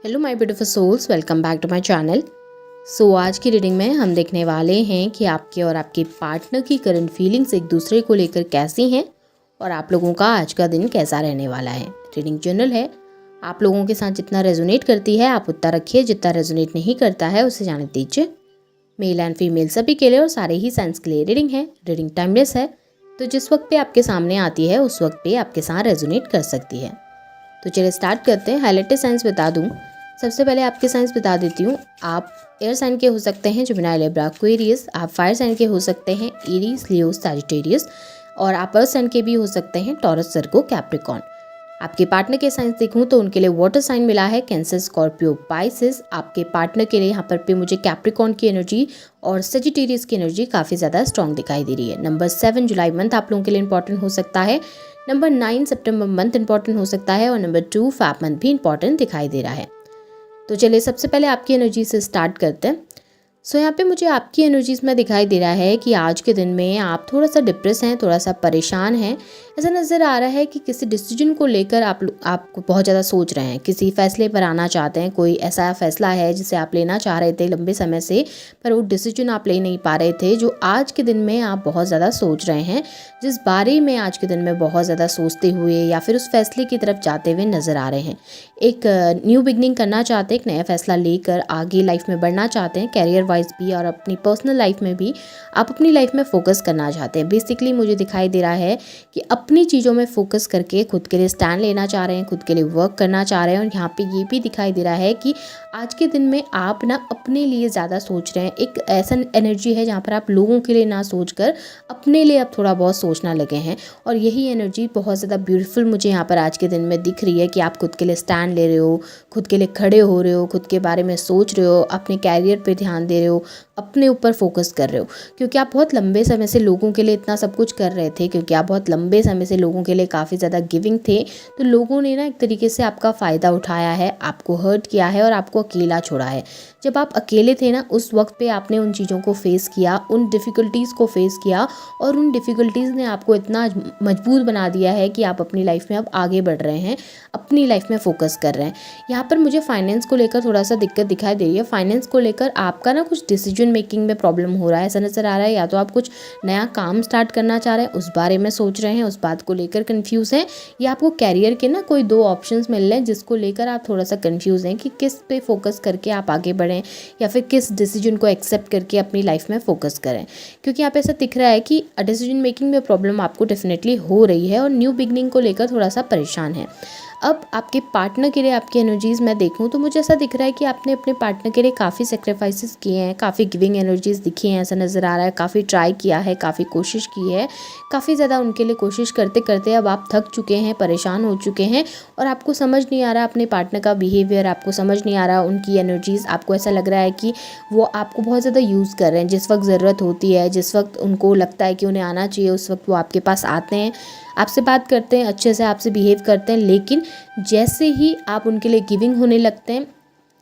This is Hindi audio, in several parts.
Hello my beautiful souls, welcome back to my channel. आज की रीडिंग में हम देखने वाले हैं कि आपके और आपके पार्टनर की करंट फीलिंग्स एक दूसरे को लेकर कैसी हैं और आप लोगों का आज का दिन कैसा रहने वाला है। रीडिंग जनरल है, आप लोगों के साथ जितना रेजोनेट करती है आप उतना रखिए, जितना रेजोनेट नहीं करता है उसे जाने दीजिए। मेल एंड फीमेल सभी के लिए और सारे ही साइंस के लिए रीडिंग है। रीडिंग टाइमलेस है, तो जिस वक्त पे आपके सामने आती है उस वक्त पे आपके साथ रेजोनेट कर सकती है। तो चलिए स्टार्ट करते हैं। हाईलाइटेड साइंस बता दूं, सबसे पहले आपके साइंस बता देती हूँ। आप एयर साइन के हो सकते हैं, जेमिनी, लिब्रा, एक्वेरियस। आप फायर साइन के हो सकते हैं, एरीज, लियो, सैजिटेरियस। और आप अर्थ साइन के भी हो सकते हैं, टॉरस, सर्गो, कैप्रिकॉर्न। आपके पार्टनर के साइंस देखूँ तो उनके लिए वाटर साइन मिला है, कैंसर, स्कॉर्पियो, पाइसिस। आपके पार्टनर के लिए यहाँ पर पे मुझे कैप्रिकॉर्न की एनर्जी और सैजिटेरियस की एनर्जी काफ़ी ज़्यादा स्ट्रॉन्ग दिखाई दे रही है। नंबर 7 जुलाई मंथ आप लोगों के लिए इंपॉर्टेंट हो सकता है। नंबर 9 सितंबर मंथ इंपॉर्टेंट हो सकता है और नंबर 2 फैब मंथ भी इंपॉर्टेंट दिखाई दे रहा है। तो चलिए सबसे पहले आपकी एनर्जी से स्टार्ट करते हैं। यहाँ पे मुझे आपकी एनर्जीज में दिखाई दे रहा है कि आज के दिन में आप थोड़ा सा डिप्रेस हैं, थोड़ा सा परेशान हैं। ऐसा नज़र आ रहा है कि किसी डिसीजन को लेकर आपको बहुत ज़्यादा सोच रहे हैं, किसी फैसले पर आना चाहते हैं। कोई ऐसा फैसला है जिसे आप लेना चाह रहे थे लंबे समय से, पर वो डिसीजन आप ले नहीं पा रहे थे, जो आज के दिन में आप बहुत ज़्यादा सोच रहे हैं, जिस बारे में आज के दिन में बहुत ज़्यादा सोचते हुए या फिर उस फैसले की तरफ जाते हुए नज़र आ रहे हैं। एक न्यू बिगनिंग करना चाहते हैं, एक नया फैसला लेकर आगे लाइफ में बढ़ना चाहते हैं, कैरियर वाइज भी और अपनी पर्सनल लाइफ में भी आप अपनी लाइफ में फोकस करना चाहते हैं। बेसिकली मुझे दिखाई दे रहा है कि अपनी चीज़ों में फोकस करके खुद के लिए स्टैंड लेना चाह रहे हैं, खुद के लिए वर्क करना चाह रहे हैं। और यहाँ पे ये भी दिखाई दे रहा है कि आज के दिन में आप ना अपने लिए ज़्यादा सोच रहे हैं। एक ऐसा एनर्जी है जहाँ पर आप लोगों के लिए ना सोच कर अपने लिए अब थोड़ा बहुत सोचना लगे हैं। और यही एनर्जी बहुत ज़्यादा ब्यूटीफुल मुझे यहाँ पर आज के दिन में दिख रही है कि आप खुद के लिए स्टैंड ले रहे हो, खुद के लिए खड़े हो रहे हो, खुद के बारे में सोच रहे हो, अपने कैरियर पे ध्यान दे रहे हो, अपने ऊपर फोकस कर रहे हो। क्योंकि आप बहुत लंबे समय से लोगों के लिए इतना सब कुछ कर रहे थे, क्योंकि आप बहुत लंबे समय से लोगों के लिए काफ़ी ज़्यादा गिविंग थे। तो लोगों ने ना एक तरीके से आपका फ़ायदा उठाया है, आपको हर्ट किया है और आपको अकेला छोड़ा है। जब आप अकेले थे ना, उस वक्त पे आपने उन चीज़ों को फेस किया, उन डिफ़िकल्टीज़ को फेस किया और उन डिफ़िकल्टीज़ ने आपको इतना मजबूत बना दिया है कि आप अपनी लाइफ में अब आगे बढ़ रहे हैं, अपनी लाइफ में फोकस कर रहे हैं। यहाँ पर मुझे फाइनेंस को लेकर थोड़ा सा दिक्कत दिखाई दे रही है। फाइनेंस को लेकर आपका ना कुछ डिसीजन मेकिंग में प्रॉब्लम हो रहा है, ऐसा नज़र आ रहा है। या तो आप कुछ नया काम स्टार्ट करना चाह रहे हैं, उस बारे में सोच रहे हैं, उस बात को लेकर कंफ्यूज हैं, या आपको कैरियर के ना कोई 2 ऑप्शंस मिल रहे हैं जिसको लेकर आप थोड़ा सा कंफ्यूज हैं कि किस पे फोकस करके आप आगे बढ़ें या फिर किस डिसीजन को एक्सेप्ट करके अपनी लाइफ में फोकस करें। क्योंकि यहाँ पे ऐसा दिख रहा है कि डिसीजन मेकिंग में प्रॉब्लम आपको डेफिनेटली हो रही है और न्यू बिगनिंग को लेकर थोड़ा सा परेशान है। अब आपके पार्टनर के लिए आपकी एनर्जीज़ मैं देखूं तो मुझे ऐसा दिख रहा है कि आपने अपने पार्टनर के लिए काफ़ी सेक्रीफाइसेस किए हैं, काफ़ी गिविंग एनर्जीज़ दिखी हैं, ऐसा नज़र आ रहा है। काफ़ी ट्राई किया है, काफ़ी कोशिश की है, काफ़ी ज़्यादा उनके लिए कोशिश करते करते अब आप थक चुके हैं, परेशान हो चुके हैं और आपको समझ नहीं आ रहा अपने पार्टनर का बिहेवियर, आपको समझ नहीं आ रहा उनकी एनर्जीज़। आपको ऐसा लग रहा है कि वो आपको बहुत ज़्यादा यूज़ कर रहे हैं। जिस वक्त ज़रूरत होती है, जिस वक्त उनको लगता है कि उन्हें आना चाहिए, उस वक्त वो आपके पास आते हैं, आपसे बात करते हैं, अच्छे से आपसे बिहेव करते हैं। लेकिन जैसे ही आप उनके लिए गिविंग होने लगते हैं,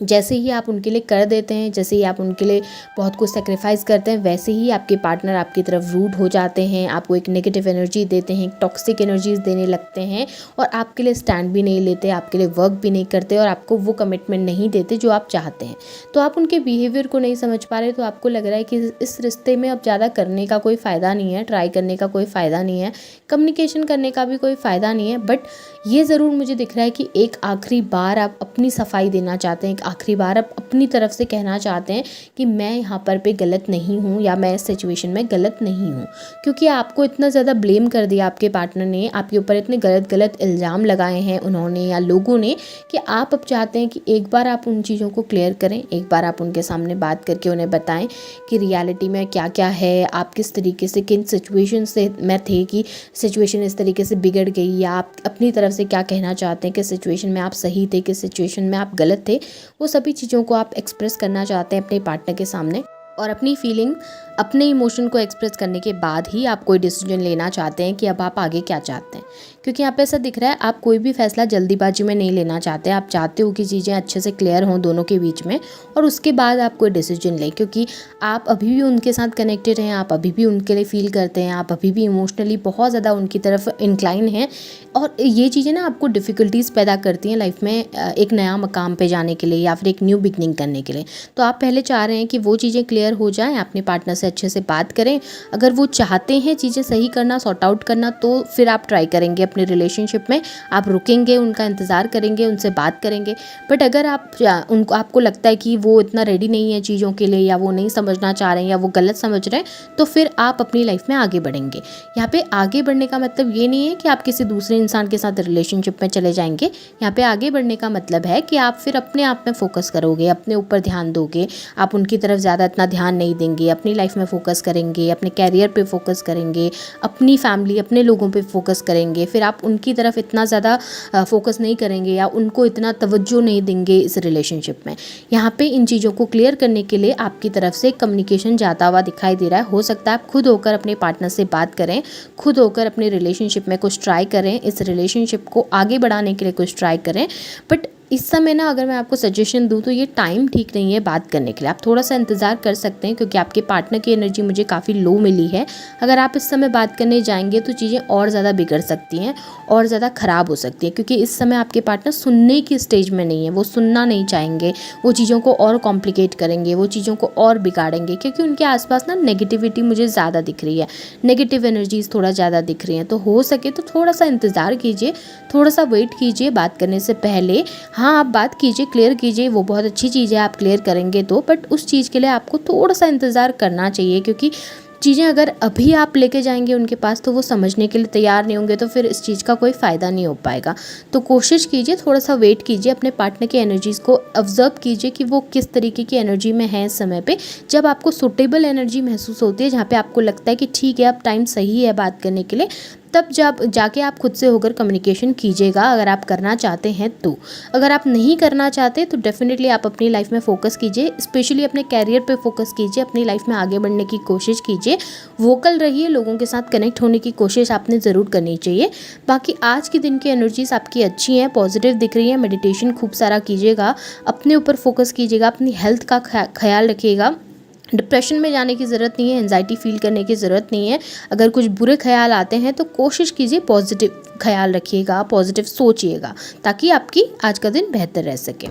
जैसे ही आप उनके लिए कर देते हैं, जैसे ही आप उनके लिए बहुत कुछ सेक्रीफाइस करते हैं, वैसे ही आपके पार्टनर आपकी तरफ रूड हो जाते हैं, आपको एक नेगेटिव एनर्जी देते हैं, टॉक्सिक एनर्जीज देने लगते हैं और आपके लिए स्टैंड भी नहीं लेते, आपके लिए वर्क भी नहीं करते और आपको वो कमिटमेंट नहीं देते जो आप चाहते हैं। तो आप उनके बिहेवियर को नहीं समझ पा रहे, तो आपको लग रहा है कि इस रिश्ते में अब ज़्यादा करने का कोई फ़ायदा नहीं है, ट्राई करने का कोई फ़ायदा नहीं है, कम्युनिकेशन करने का भी कोई फ़ायदा नहीं है। बट ये ज़रूर मुझे दिख रहा है कि एक आखिरी बार आप अपनी सफाई देना चाहते हैं, आखिरी बार आप अपनी तरफ से कहना चाहते हैं कि मैं यहाँ पर पे गलत नहीं हूँ या मैं इस सिचुएशन में गलत नहीं हूँ। क्योंकि आपको इतना ज़्यादा ब्लेम कर दिया आपके पार्टनर ने, आपके ऊपर इतने गलत गलत इल्ज़ाम लगाए हैं उन्होंने या लोगों ने, कि आप अब चाहते हैं कि एक बार आप उन चीज़ों को क्लियर करें, एक बार आप उनके सामने बात करके उन्हें बताएं कि रियलिटी में क्या क्या है, आप किस तरीके से किन सिचुएशन से में थे कि सिचुएशन इस तरीके से बिगड़ गई, या आप अपनी तरफ से क्या कहना चाहते हैं, किस सिचुएशन में आप सही थे, किस सिचुएशन में आप गलत थे। वो सभी चीज़ों को आप एक्सप्रेस करना चाहते हैं अपने पार्टनर के सामने और अपनी फीलिंग अपने इमोशन को एक्सप्रेस करने के बाद ही आप कोई डिसीजन लेना चाहते हैं कि अब आप आगे क्या चाहते हैं। क्योंकि यहाँ पे ऐसा दिख रहा है आप कोई भी फैसला जल्दीबाजी में नहीं लेना चाहते। आप चाहते हो कि चीज़ें अच्छे से क्लियर हों दोनों के बीच में और उसके बाद आप कोई डिसीजन लें, क्योंकि आप अभी भी उनके साथ कनेक्टेड हैं, आप अभी भी उनके लिए फील करते हैं, आप अभी भी इमोशनली बहुत ज़्यादा उनकी तरफ इंक्लाइन हैं। और ये चीज़ें ना आपको डिफ़िकल्टीज़ पैदा करती हैं लाइफ में एक नया मकाम पे जाने के लिए या फिर एक न्यू बिगनिंग करने के लिए। तो आप पहले चाह रहे हैं कि वो चीज़ें क्लियर हो जाएँ, अपने पार्टनर से अच्छे से बात करें। अगर वो चाहते हैं चीज़ें सही करना, सॉर्ट आउट करना, तो फिर आप ट्राई करेंगे अपने रिलेशनशिप में, आप रुकेंगे, उनका इंतज़ार करेंगे, उनसे बात करेंगे। बट अगर आपको लगता है कि वो इतना रेडी नहीं है चीज़ों के लिए, या वो नहीं समझना चाह रहे हैं, या वो गलत समझ रहे हैं, तो फिर आप अपनी लाइफ में आगे बढ़ेंगे। यहाँ पे आगे बढ़ने का मतलब ये नहीं है कि आप किसी दूसरे इंसान के साथ रिलेशनशिप में चले जाएंगे। यहाँ पे आगे बढ़ने का मतलब है कि आप फिर अपने आप में फोकस करोगे, अपने ऊपर ध्यान दोगे, आप उनकी तरफ ज़्यादा इतना ध्यान नहीं देंगे, अपनी लाइफ में फोकस करेंगे, अपने कैरियर पे फोकस करेंगे, अपनी फैमिली, अपने लोगों पे फोकस करेंगे। फिर आप उनकी तरफ इतना ज़्यादा फोकस नहीं करेंगे या उनको इतना तवज्जो नहीं देंगे इस रिलेशनशिप में। यहाँ पे इन चीज़ों को क्लियर करने के लिए आपकी तरफ से कम्युनिकेशन जाता हुआ दिखाई दे रहा है। हो सकता है आप खुद होकर अपने पार्टनर से बात करें, खुद होकर अपने रिलेशनशिप में कुछ ट्राई करें, इस रिलेशनशिप को आगे बढ़ाने के लिए कुछ ट्राई करें। बट इस समय ना अगर मैं आपको सजेशन दूं तो ये टाइम ठीक नहीं है बात करने के लिए। आप थोड़ा सा इंतज़ार कर सकते हैं, क्योंकि आपके पार्टनर की एनर्जी मुझे काफ़ी लो मिली है। अगर आप इस समय बात करने जाएंगे तो चीज़ें और ज़्यादा बिगड़ सकती हैं और ज़्यादा ख़राब हो सकती है, क्योंकि इस समय आपके पार्टनर सुनने की स्टेज में नहीं है, वो सुनना नहीं चाहेंगे, वो चीज़ों को और कॉम्प्लिकेट करेंगे, वो चीज़ों को और बिगाड़ेंगे, क्योंकि उनके आसपास ना नेगेटिविटी मुझे ज़्यादा दिख रही है, नेगेटिव एनर्जीज़ थोड़ा ज़्यादा दिख रही हैं। तो हो सके तो थोड़ा सा इंतज़ार कीजिए, थोड़ा सा वेट कीजिए बात करने से पहले। हाँ, आप बात कीजिए, क्लियर कीजिए, वो बहुत अच्छी चीज़ है आप क्लियर करेंगे तो, बट उस चीज़ के लिए आपको थोड़ा सा इंतज़ार करना चाहिए, क्योंकि चीज़ें अगर अभी आप लेके जाएंगे उनके पास तो वो समझने के लिए तैयार नहीं होंगे, तो फिर इस चीज़ का कोई फ़ायदा नहीं हो पाएगा। तो कोशिश कीजिए, थोड़ा सा वेट कीजिए, अपने पार्टनर की एनर्जीज़ को ऑब्जर्व कीजिए कि वो किस तरीके की एनर्जी में है इस समय पे। जब आपको सूटेबल एनर्जी महसूस होती है, जहाँ पे आपको लगता है कि ठीक है अब टाइम सही है बात करने के लिए, तब जब जाके आप खुद से होकर कम्युनिकेशन कीजिएगा, अगर आप करना चाहते हैं तो। अगर आप नहीं करना चाहते तो डेफिनेटली आप अपनी लाइफ में फ़ोकस कीजिए, स्पेशली अपने कैरियर पे फोकस कीजिए, अपनी लाइफ में आगे बढ़ने की कोशिश कीजिए, वोकल रहिए, लोगों के साथ कनेक्ट होने की कोशिश आपने ज़रूर करनी चाहिए। बाकी आज के दिन की एनर्जीज आपकी अच्छी हैं, पॉजिटिव दिख रही है। मेडिटेशन खूब सारा कीजिएगा, अपने ऊपर फोकस कीजिएगा, अपनी हेल्थ का ख्याल रखिएगा। डिप्रेशन में जाने की ज़रूरत नहीं है, एंजाइटी फील करने की ज़रूरत नहीं है। अगर कुछ बुरे ख्याल आते हैं तो कोशिश कीजिए पॉजिटिव ख्याल रखिएगा, पॉजिटिव सोचिएगा, ताकि आपकी आज का दिन बेहतर रह सके।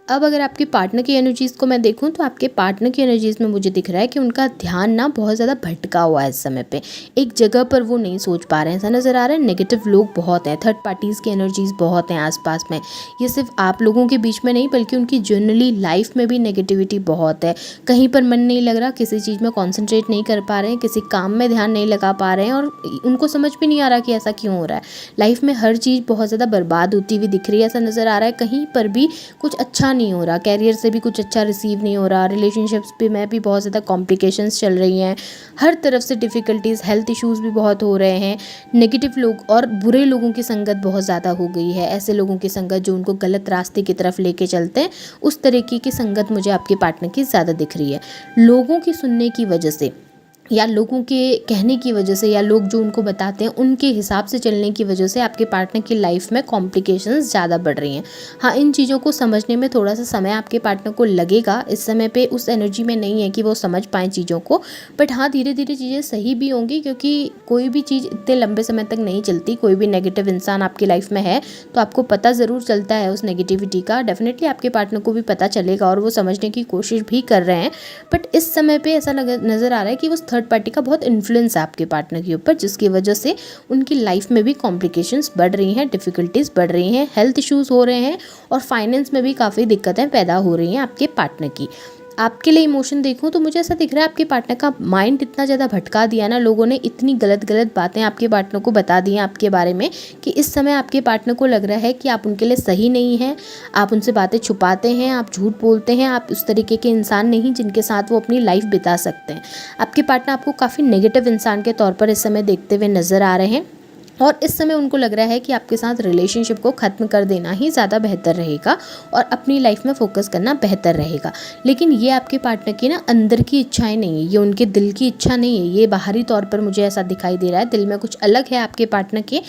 अब अगर आपके पार्टनर की एनर्जीज़ को मैं देखूं तो आपके पार्टनर की एनर्जीज़ में मुझे दिख रहा है कि उनका ध्यान ना बहुत ज़्यादा भटका हुआ है इस समय पे, एक जगह पर वो नहीं सोच पा रहे हैं, ऐसा नज़र आ रहा है। नेगेटिव लोग बहुत हैं, थर्ड पार्टीज़ की एनर्जीज़ बहुत हैं आसपास में। ये सिर्फ आप लोगों के बीच में नहीं बल्कि उनकी जनरली लाइफ में भी नेगेटिविटी बहुत है। कहीं पर मन नहीं लग रहा, किसी चीज़ में कॉन्सेंट्रेट नहीं कर पा रहे हैं, किसी काम में ध्यान नहीं लगा पा रहे हैं, और उनको समझ भी नहीं आ रहा कि ऐसा क्यों हो रहा है। लाइफ में हर चीज़ बहुत ज़्यादा बर्बाद होती हुई दिख रही है, ऐसा नज़र आ रहा है। कहीं पर भी कुछ अच्छा नहीं हो रहा, कैरियर से भी कुछ अच्छा रिसीव नहीं हो रहा, रिलेशनशिप्स पे में भी बहुत ज़्यादा कॉम्प्लिकेशंस चल रही हैं, हर तरफ से डिफ़िकल्टीज़, हेल्थ इश्यूज़ भी बहुत हो रहे हैं। नेगेटिव लोग और बुरे लोगों की संगत बहुत ज़्यादा हो गई है, ऐसे लोगों की संगत जो उनको गलत रास्ते की तरफ लेके चलते हैं, उस तरीके की संगत मुझे आपके पार्टनर की ज़्यादा दिख रही है। लोगों की सुनने की वजह से या लोगों के कहने की वजह से या लोग जो उनको बताते हैं उनके हिसाब से चलने की वजह से आपके पार्टनर की लाइफ में कॉम्प्लिकेशंस ज़्यादा बढ़ रही हैं। हाँ, इन चीज़ों को समझने में थोड़ा सा समय आपके पार्टनर को लगेगा, इस समय पे उस एनर्जी में नहीं है कि वो समझ पाएँ चीज़ों को। बट हाँ, धीरे धीरे चीज़ें सही भी होंगी, क्योंकि कोई भी चीज़ इतने लंबे समय तक नहीं चलती। कोई भी नेगेटिव इंसान आपकी लाइफ में है तो आपको पता ज़रूर चलता है उस नेगेटिविटी का, डेफिनेटली आपके पार्टनर को भी पता चलेगा और वो समझने की कोशिश भी कर रहे हैं। बट इस समय पे ऐसा नज़र आ रहा है कि वो थर्ड पार्टी का बहुत इन्फ्लुएंस है आपके पार्टनर के ऊपर, जिसकी वजह से उनकी लाइफ में भी कॉम्प्लिकेशंस बढ़ रही हैं, डिफ़िकल्टीज़ बढ़ रही हैं, हेल्थ इश्यूज़ हो रहे हैं, और फाइनेंस में भी काफ़ी दिक्कतें पैदा हो रही हैं आपके पार्टनर की। आपके लिए इमोशन देखूं तो मुझे ऐसा दिख रहा है आपके पार्टनर का माइंड इतना ज़्यादा भटका दिया ना, लोगों ने इतनी गलत गलत बातें आपके पार्टनर को बता दी हैं आपके बारे में, कि इस समय आपके पार्टनर को लग रहा है कि आप उनके लिए सही नहीं हैं, आप उनसे बातें छुपाते हैं, आप झूठ बोलते हैं, आप उस तरीके के इंसान नहीं जिनके साथ वो अपनी लाइफ बिता सकते हैं। आपके पार्टनर आपको काफ़ी नेगेटिव इंसान के तौर पर इस समय देखते हुए नज़र आ रहे हैं। और इस समय उनको लग रहा है कि आपके साथ रिलेशनशिप को ख़त्म कर देना ही ज़्यादा बेहतर रहेगा और अपनी लाइफ में फोकस करना बेहतर रहेगा। लेकिन ये आपके पार्टनर की ना अंदर की इच्छाएं नहीं है, ये उनके दिल की इच्छा नहीं है, ये बाहरी तौर पर मुझे ऐसा दिखाई दे रहा है। दिल में कुछ अलग है आपके पार्टनर के।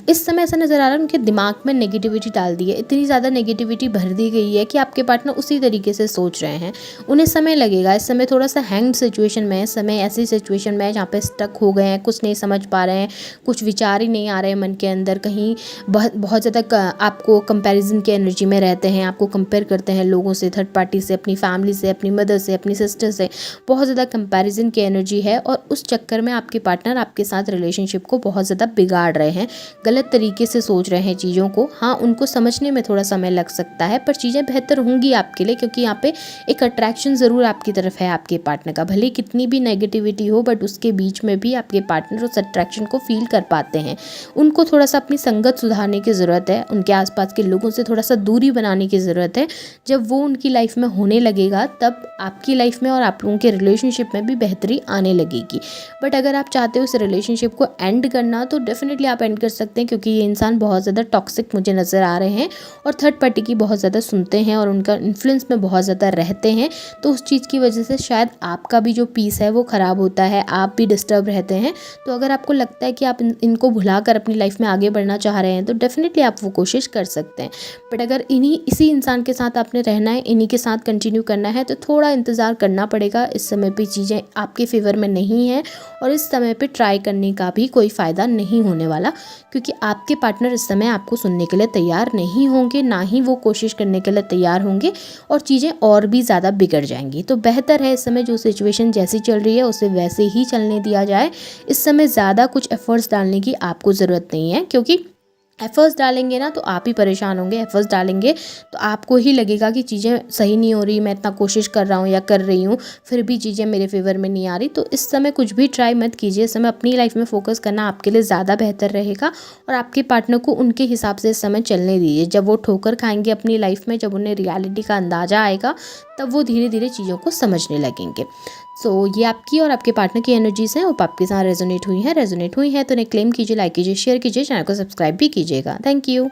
इस समय ऐसा नज़र आ रहा है उनके दिमाग में नेगेटिविटी डाल दी है, इतनी ज़्यादा नेगेटिविटी भर दी गई है कि आपके पार्टनर उसी तरीके से सोच रहे हैं। उन्हें समय लगेगा, इस समय थोड़ा सा हैंग्ड सिचुएशन में है, समय ऐसी सिचुएशन में है जहाँ पे स्टक हो गए हैं, कुछ नहीं समझ पा रहे हैं, कुछ विचार ही नहीं आ रहे हैं मन के अंदर, कहीं बहुत ज़्यादा आपको कंपैरिजन की एनर्जी में रहते हैं, आपको कंपेयर करते हैं लोगों से, थर्ड पार्टी से, अपनी फैमिली से, अपनी मदर से, अपनी सिस्टर से, बहुत ज़्यादा कंपैरिजन की एनर्जी है। और उस चक्कर में आपके पार्टनर आपके साथ रिलेशनशिप को बहुत ज़्यादा बिगाड़ रहे हैं, गलत तरीके से सोच रहे हैं चीज़ों को। हाँ, उनको समझने में थोड़ा समय लग सकता है, पर चीज़ें बेहतर होंगी आपके लिए, क्योंकि यहाँ पे एक अट्रैक्शन ज़रूर आपकी तरफ है आपके पार्टनर का। भले कितनी भी नेगेटिविटी हो, बट उसके बीच में भी आपके पार्टनर उस अट्रैक्शन को फील कर पाते हैं। उनको थोड़ा सा अपनी संगत सुधारने की ज़रूरत है, उनके आसपास के लोगों से थोड़ा सा दूरी बनाने की ज़रूरत है। जब वो उनकी लाइफ में होने लगेगा, तब आपकी लाइफ में और आप लोगों के रिलेशनशिप में भी बेहतरी आने लगेगी। बट अगर आप चाहते हो इस रिलेशनशिप को एंड करना, तो डेफिनेटली आप एंड कर सकते हैं, क्योंकि ये इंसान बहुत ज़्यादा टॉक्सिक मुझे नज़र आ रहे हैं और थर्ड पार्टी की बहुत ज़्यादा सुनते हैं और उनका इन्फ्लुएंस में बहुत ज़्यादा रहते हैं। तो उस चीज़ की वजह से शायद आपका भी जो पीस है वो ख़राब होता है, आप भी डिस्टर्ब रहते हैं। तो अगर आपको लगता है कि आप इनको भुलाकर अपनी लाइफ में आगे बढ़ना चाह रहे हैं, तो डेफिनेटली आप वो कोशिश कर सकते हैं। बट अगर इसी इंसान के साथ आपने रहना है, इन्हीं के साथ कंटिन्यू करना है, तो थोड़ा इंतज़ार करना पड़ेगा। इस समय पे चीज़ें आपके फेवर में नहीं है और इस समय पे ट्राई करने का भी कोई फ़ायदा नहीं होने वाला, क्योंकि आपके पार्टनर इस समय आपको सुनने के लिए तैयार नहीं होंगे, ना ही वो कोशिश करने के लिए तैयार होंगे, और चीज़ें और भी ज़्यादा बिगड़ जाएंगी। तो बेहतर है इस समय जो सिचुएशन जैसी चल रही है उसे वैसे ही चलने दिया जाए। इस समय ज़्यादा कुछ एफर्ट्स डालने की आपको ज़रूरत नहीं है, क्योंकि एफर्ट्स डालेंगे ना तो आप ही परेशान होंगे। एफर्ट्स डालेंगे तो आपको ही लगेगा कि चीज़ें सही नहीं हो रही, मैं इतना कोशिश कर रहा हूँ या कर रही हूँ, फिर भी चीज़ें मेरे फेवर में नहीं आ रही। तो इस समय कुछ भी ट्राई मत कीजिए, इस समय अपनी लाइफ में फोकस करना आपके लिए ज़्यादा बेहतर रहेगा और आपके पार्टनर को उनके हिसाब से इस समय चलने दीजिए। जब वो ठोकर खाएंगे अपनी लाइफ में, जब उन्हें रियलिटी का अंदाज़ा आएगा, तब वो धीरे धीरे चीज़ों को समझने लगेंगे। ये आपकी और आपके पार्टनर की एनर्जीज हैं, वो आपके साथ रेजोनेट हुई हैं तो उन्हें क्लेम कीजिए, लाइक कीजिए, शेयर कीजिए, चैनल को सब्सक्राइब भी कीजिएगा। Thank you.